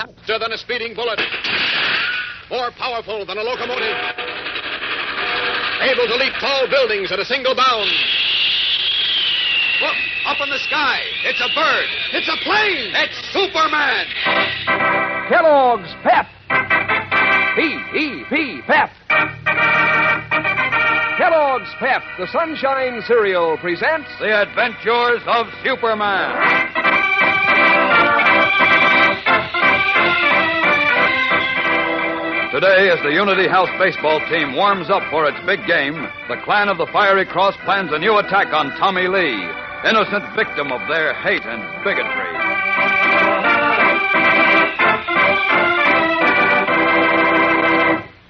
Faster than a speeding bullet. More powerful than a locomotive. Able to leap tall buildings at a single bound. Look, up in the sky. It's a bird. It's a plane. It's Superman. Kellogg's Pep. P-E-P, Pep. Kellogg's Pep, the Sunshine Cereal, presents The Adventures of Superman. Today, as the Unity House baseball team warms up for its big game, the clan of the Fiery Cross plans a new attack on Tommy Lee, innocent victim of their hate and bigotry.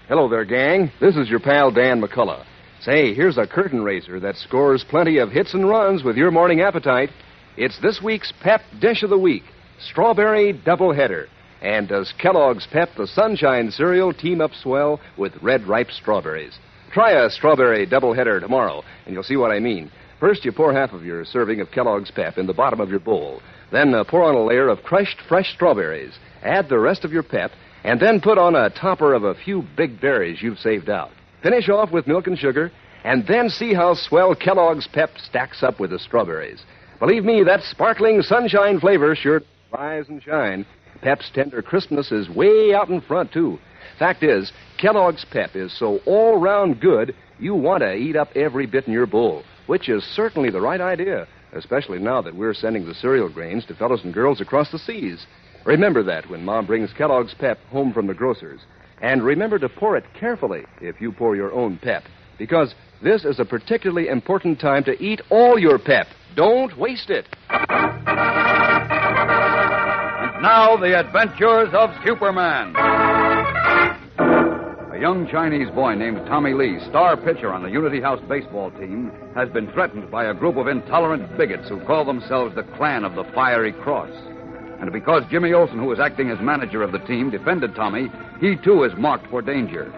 Hello there, gang. This is your pal Dan McCullough. Say, here's a curtain raiser that scores plenty of hits and runs with your morning appetite. It's this week's Pep Dish of the Week, Strawberry Doubleheader. And does Kellogg's Pep, the Sunshine Cereal, team up swell with red ripe strawberries? Try a Strawberry Doubleheader tomorrow, and you'll see what I mean. First, you pour half of your serving of Kellogg's Pep in the bottom of your bowl. Then pour on a layer of crushed fresh strawberries. Add the rest of your Pep, and then put on a topper of a few big berries you've saved out. Finish off with milk and sugar, and then see how swell Kellogg's Pep stacks up with the strawberries. Believe me, that sparkling sunshine flavor sure rise and shine. Pep's tender crispness is way out in front, too. Fact is, Kellogg's Pep is so all-round good, you want to eat up every bit in your bowl, which is certainly the right idea, especially now that we're sending the cereal grains to fellows and girls across the seas. Remember that when Mom brings Kellogg's Pep home from the grocer's. And remember to pour it carefully if you pour your own Pep, because this is a particularly important time to eat all your Pep. Don't waste it. And now, the adventures of Superman. A young Chinese boy named Tommy Lee, star pitcher on the Unity House baseball team, has been threatened by a group of intolerant bigots who call themselves the Clan of the Fiery Cross. And because Jimmy Olsen, who was acting as manager of the team, defended Tommy, he too is marked for danger.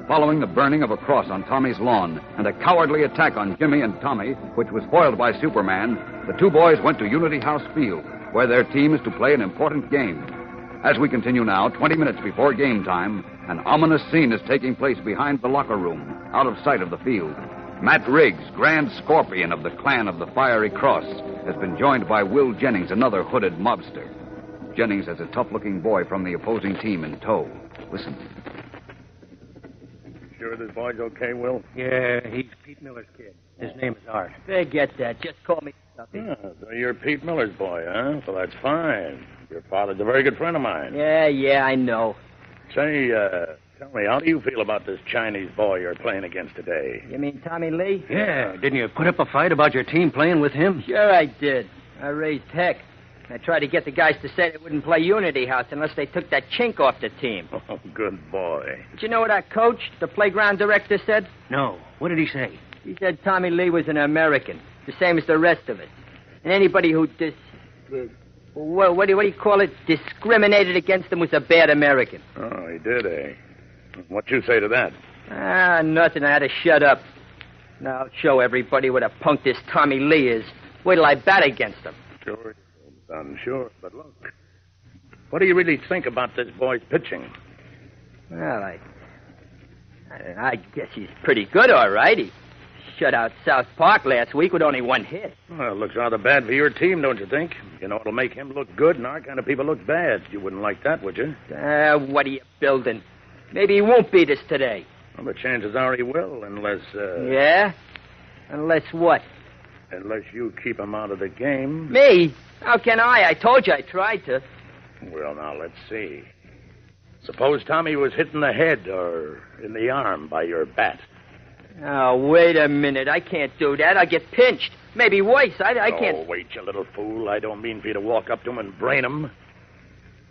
Following the burning of a cross on Tommy's lawn and a cowardly attack on Jimmy and Tommy, which was foiled by Superman, the two boys went to Unity House Field, where their team is to play an important game. As we continue now, 20 minutes before game time, an ominous scene is taking place behind the locker room, out of sight of the field. Matt Riggs, Grand Scorpion of the Clan of the Fiery Cross, has been joined by Will Jennings, another hooded mobster. Jennings has a tough-looking boy from the opposing team in tow. Listen. Sure this boy's okay, Will? Yeah, he's Pete Miller's kid. His name is Art. Forget that. Just call me Stuffy. Yeah, so you're Pete Miller's boy, huh? Well, that's fine. Your father's a very good friend of mine. Yeah, I know. Say, tell me, how do you feel about this Chinese boy you're playing against today? You mean Tommy Lee? Yeah, didn't you put up a fight about your team playing with him? Sure I did. I raised heck. I tried to get the guys to say they wouldn't play Unity House unless they took that chink off the team. Oh, good boy. Did you know what our coach, the playground director, said? No. What did he say? He said Tommy Lee was an American, the same as the rest of us. And anybody who what do you call it? Discriminated against him was a bad American. Oh, he did, eh? What'd you say to that? Nothing. I had to shut up. Now I'll show everybody what a punk this Tommy Lee is. Wait till I bat against him. Sure, son, sure. But look, what do you really think about this boy's pitching? Well, I guess he's pretty good, all right. He shut out South Park last week with only one hit. Well, it looks rather bad for your team, don't you think? You know, it'll make him look good, and our kind of people look bad. You wouldn't like that, would you? What are you building? Maybe he won't beat us today. Well, the chances are he will, unless... Yeah? Unless what? Unless you keep him out of the game. Me? How can I? I told you I tried to. Well, now, let's see. Suppose Tommy was hit in the head or in the arm by your bat. Oh, wait a minute. I can't do that. I'll get pinched. Maybe worse. I can't... Oh, wait, you little fool. I don't mean for you to walk up to him and brain him.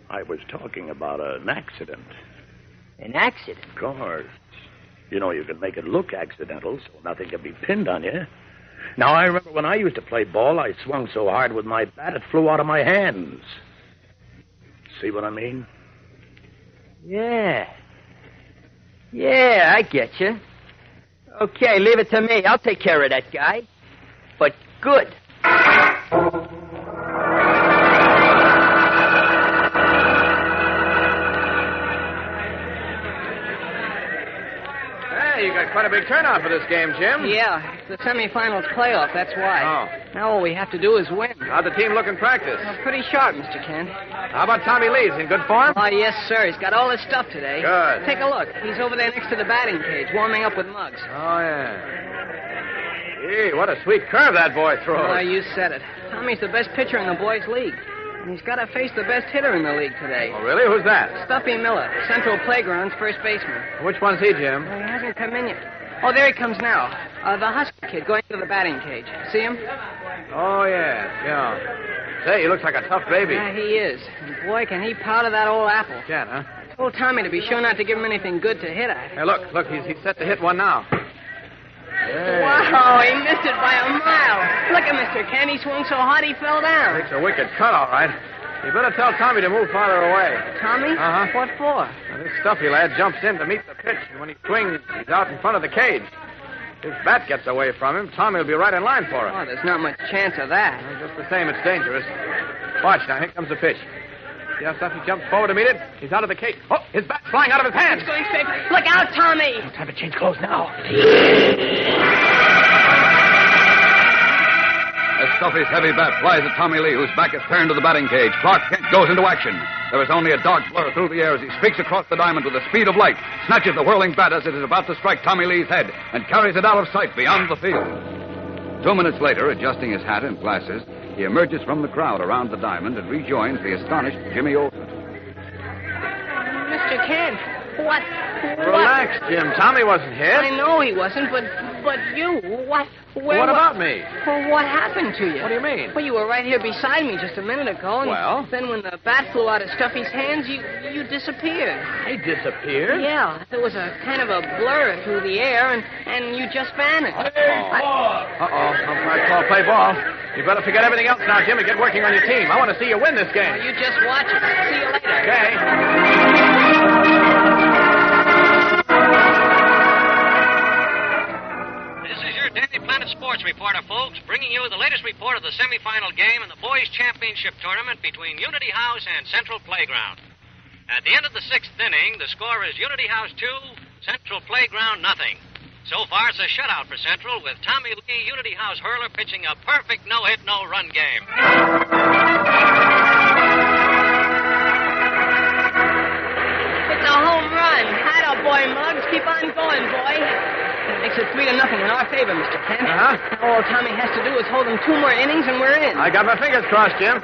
I was talking about an accident. An accident? Of course. You know, you can make it look accidental, so nothing can be pinned on you. Now, I remember when I used to play ball, I swung so hard with my bat, it flew out of my hands. See what I mean? Yeah, I get you. Okay, leave it to me. I'll take care of that guy. But good. quite a big turnout for this game, Jim. Yeah, it's the semifinals playoff, that's why. Oh. Now all we have to do is win. How'd the team look in practice? Well, pretty sharp, Mr. Kent. How about Tommy Lee? Is he in good form? Oh, yes, sir. He's got all his stuff today. Good. Take a look. He's over there next to the batting cage, warming up with mugs. Oh, yeah. Gee, what a sweet curve that boy throws. Oh, you said it. Tommy's the best pitcher in the boys' league. And he's got to face the best hitter in the league today. Oh, really? Who's that? Stuffy Miller, Central Playground's first baseman. Which one's he, Jim? Well, he hasn't come in yet. Oh, there he comes now. The Husker kid going to the batting cage. See him? Oh, yeah. Say, he looks like a tough baby. Yeah, he is. And boy, can he powder that old apple. Can, huh? I told Tommy to be sure not to give him anything good to hit at. Hey, look, he's set to hit one now. Hey. Wow, he missed it by a mile. Look at Mr. Kent. He swung so hard he fell down. Takes a wicked cut, all right. You better tell Tommy to move farther away. Tommy? Uh-huh. What for? Now, this stuffy lad jumps in to meet the pitch, and when he swings, he's out in front of the cage. If his bat gets away from him, Tommy will be right in line for it. Oh, there's not much chance of that. Well, just the same, it's dangerous. Watch, now, here comes the pitch. See how Stuffy jumps forward to meet it? He's out of the cage. Oh, his bat's flying out of his hands. He's going straight. Look out, Tommy! Time to change clothes now. As Stuffy's heavy bat flies at Tommy Lee, whose back is turned to the batting cage, Clark Kent goes into action. There is only a dark blur through the air as he streaks across the diamond with the speed of light, snatches the whirling bat as it is about to strike Tommy Lee's head, and carries it out of sight beyond the field. 2 minutes later, adjusting his hat and glasses, he emerges from the crowd around the diamond and rejoins the astonished Jimmy Olsen. Mr. Kent, what? Relax, Jim. Tommy wasn't hit. I know he wasn't, but you, what? What about me? Well, what happened to you? What do you mean? Well, you were right here beside me just a minute ago, and Well? then when the bat flew out of Stuffy's hands, you disappeared. I disappeared? Yeah, there was a kind of a blur through the air, and you just vanished. Umpire call play ball. You better forget everything else now, Jim, and get working on your team. I want to see you win this game. You just watch it. See you later. Okay. This is your Daily Planet Sports reporter, folks, bringing you the latest report of the semifinal game in the boys' championship tournament between Unity House and Central Playground. At the end of the 6th inning, the score is Unity House 2, Central Playground nothing. So far, it's a shutout for Central, with Tommy Lee, Unity House hurler, pitching a perfect no-hit, no-run game. It's a home run. Atta boy, Muggs. Keep on going, boy. That makes it 3-0 in our favor, Mr. Kent. Uh-huh. All Tommy has to do is hold him 2 more innings, and we're in. I got my fingers crossed, Jim.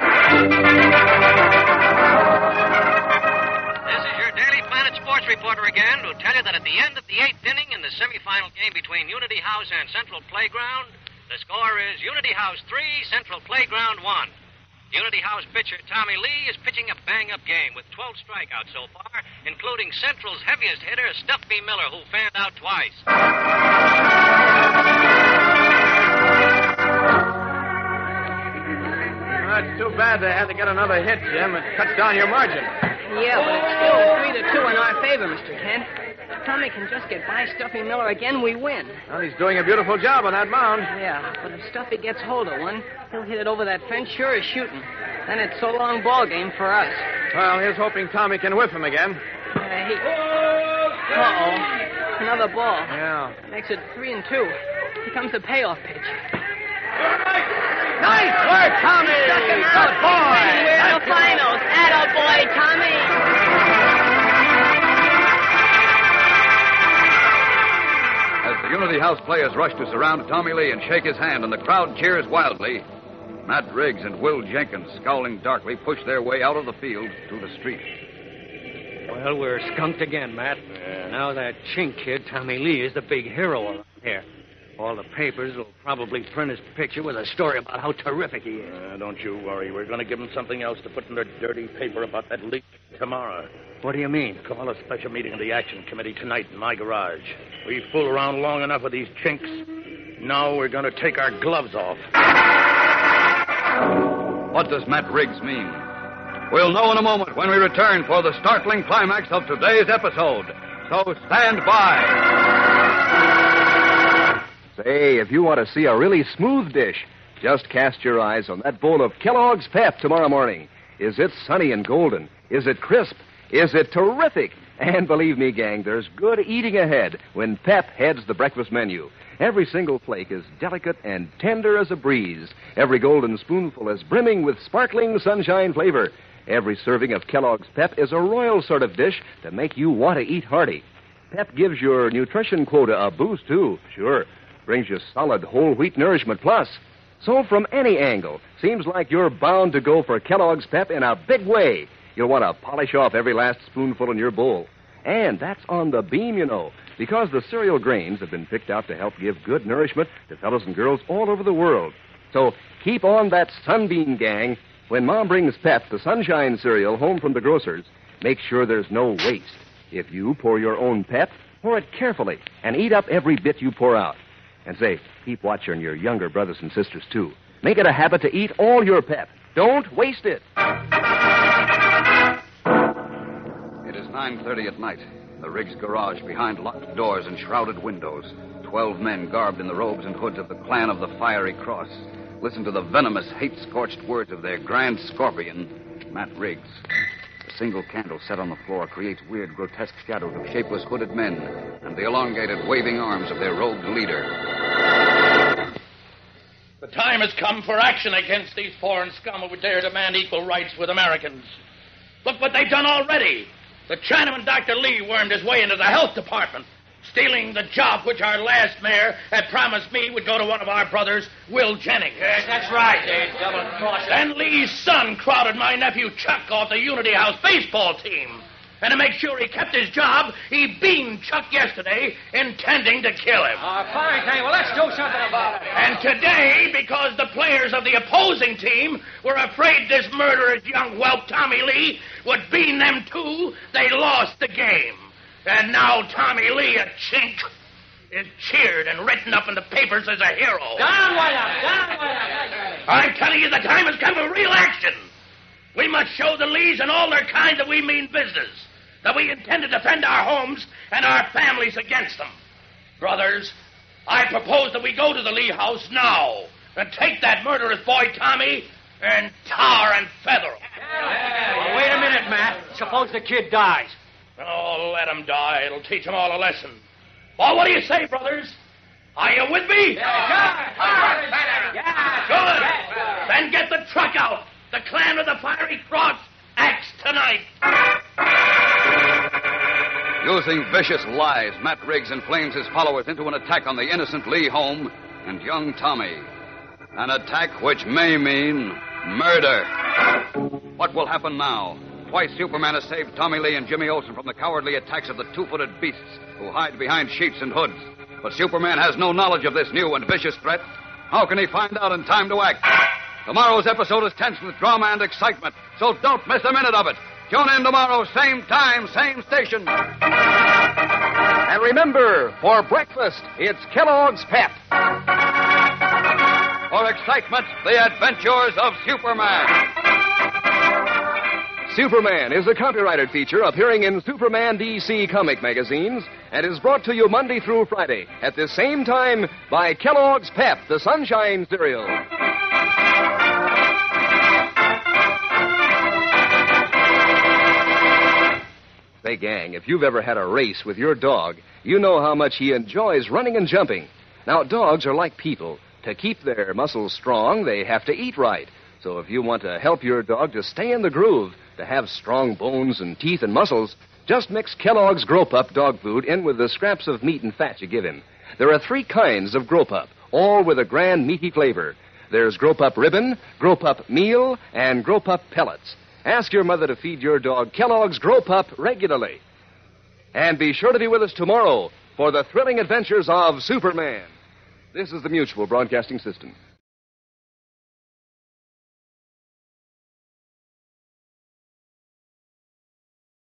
This is your Daily Planet Sports reporter again to tell you that at the end of the 8th inning in the semifinal game between Unity House and Central Playground, the score is Unity House 3, Central Playground 1. Unity House pitcher Tommy Lee is pitching a bang-up game with 12 strikeouts so far, including Central's heaviest hitter, Stuffy Miller, who fanned out twice. It's too bad they had to get another hit, Jim. It cuts down your margin. Yeah, but it's still 3-2 in our favor, Mr. Kent. If Tommy can just get by Stuffy Miller again, we win. Well, he's doing a beautiful job on that mound. Yeah, but if Stuffy gets hold of one, he'll hit it over that fence sure as shooting. Then it's so long ball game for us. Well, here's hoping Tommy can whiff him again. Uh-oh. Another ball. Yeah. Makes it 3-2. Here comes the payoff pitch. Nice work, Tommy! Good boy! We're in the finals. Atta boy, Tommy! As the Unity House players rush to surround Tommy Lee and shake his hand, and the crowd cheers wildly, Matt Riggs and Will Jenkins, scowling darkly, push their way out of the field to the street. Well, we're skunked again, Matt. Now that chink kid, Tommy Lee, is the big hero around here. All the papers will probably print his picture with a story about how terrific he is. Don't you worry. We're going to give him something else to put in their dirty paper about that leak tomorrow. What do you mean? Call a special meeting of the Action Committee tonight in my garage. We fool around long enough with these chinks. Now we're going to take our gloves off. What does Matt Riggs mean? We'll know in a moment when we return for the startling climax of today's episode. So stand by. Say, if you want to see a really smooth dish, just cast your eyes on that bowl of Kellogg's Pep tomorrow morning. Is it sunny and golden? Is it crisp? Is it terrific? And believe me, gang, there's good eating ahead when Pep heads the breakfast menu. Every single flake is delicate and tender as a breeze. Every golden spoonful is brimming with sparkling sunshine flavor. Every serving of Kellogg's Pep is a royal sort of dish to make you want to eat hearty. Pep gives your nutrition quota a boost, too. Sure. Brings you solid whole wheat nourishment plus. So from any angle, seems like you're bound to go for Kellogg's Pep in a big way. You'll want to polish off every last spoonful in your bowl. And that's on the beam, you know, because the cereal grains have been picked out to help give good nourishment to fellows and girls all over the world. So keep on that sunbeam, gang. When Mom brings Pep, the Sunshine cereal, home from the grocer's, make sure there's no waste. If you pour your own Pep, pour it carefully and eat up every bit you pour out. And say, keep watch on your younger brothers and sisters, too. Make it a habit to eat all your Pep. Don't waste it. It is 9:30 at night. The Riggs garage behind locked doors and shrouded windows. 12 men garbed in the robes and hoods of the Clan of the Fiery Cross. Listen to the venomous, hate-scorched words of their grand scorpion, Matt Riggs. A single candle set on the floor creates weird, grotesque shadows of shapeless, hooded men and the elongated, waving arms of their rogue leader. The time has come for action against these foreign scum who dare demand equal rights with Americans. Look what they've done already. The Chinaman Dr. Lee wormed his way into the health department, stealing the job which our last mayor had promised me would go to one of our brothers, Will Jennings. Yes, that's right, Dave. Double cross. Then Lee's son crowded my nephew Chuck off the Unity House baseball team. And to make sure he kept his job, he beamed Chuck yesterday, intending to kill him. Fine, Dave. Well, let's do something about it. And today, because the players of the opposing team were afraid this murderous young whelp, Tommy Lee, would bean them too, they lost the game. And now Tommy Lee, a chink, is cheered and written up in the papers as a hero. Down, White House. Down, White House. I'm telling you, the time has come for real action. We must show the Lees and all their kind that we mean business, that we intend to defend our homes and our families against them. Brothers, I propose that we go to the Lee house now and take that murderous boy, Tommy, and tar and feather him. Well, wait a minute, Matt. Suppose the kid dies. Oh, let him die. It'll teach them all a lesson. Well, what do you say, brothers? Are you with me? Good. Then get the truck out. The Clan of the Fiery Cross acts tonight. Using vicious lies, Matt Riggs inflames his followers into an attack on the innocent Lee home and young Tommy. An attack which may mean murder. What will happen now? Twice Superman has saved Tommy Lee and Jimmy Olsen from the cowardly attacks of the two-footed beasts who hide behind sheets and hoods. But Superman has no knowledge of this new and vicious threat. How can he find out in time to act? Tomorrow's episode is tense with drama and excitement, so don't miss a minute of it. Tune in tomorrow, same time, same station. And remember, for breakfast, it's Kellogg's Pep. For excitement, the adventures of Superman. Superman is a copyrighted feature appearing in Superman DC comic magazines and is brought to you Monday through Friday at the same time by Kellogg's Pep, the Sunshine cereal. Say, gang, if you've ever had a race with your dog, you know how much he enjoys running and jumping. Now, dogs are like people. To keep their muscles strong, they have to eat right. So if you want to help your dog to stay in the groove, to have strong bones and teeth and muscles, just mix Kellogg's Grow-Pup dog food in with the scraps of meat and fat you give him. There are 3 kinds of Grow-Pup, all with a grand meaty flavor. There's Grow-Pup Ribbon, Grow-Pup Meal, and Grow-Pup Pellets. Ask your mother to feed your dog Kellogg's Grow-Pup regularly. And be sure to be with us tomorrow for the thrilling adventures of Superman. This is the Mutual Broadcasting System.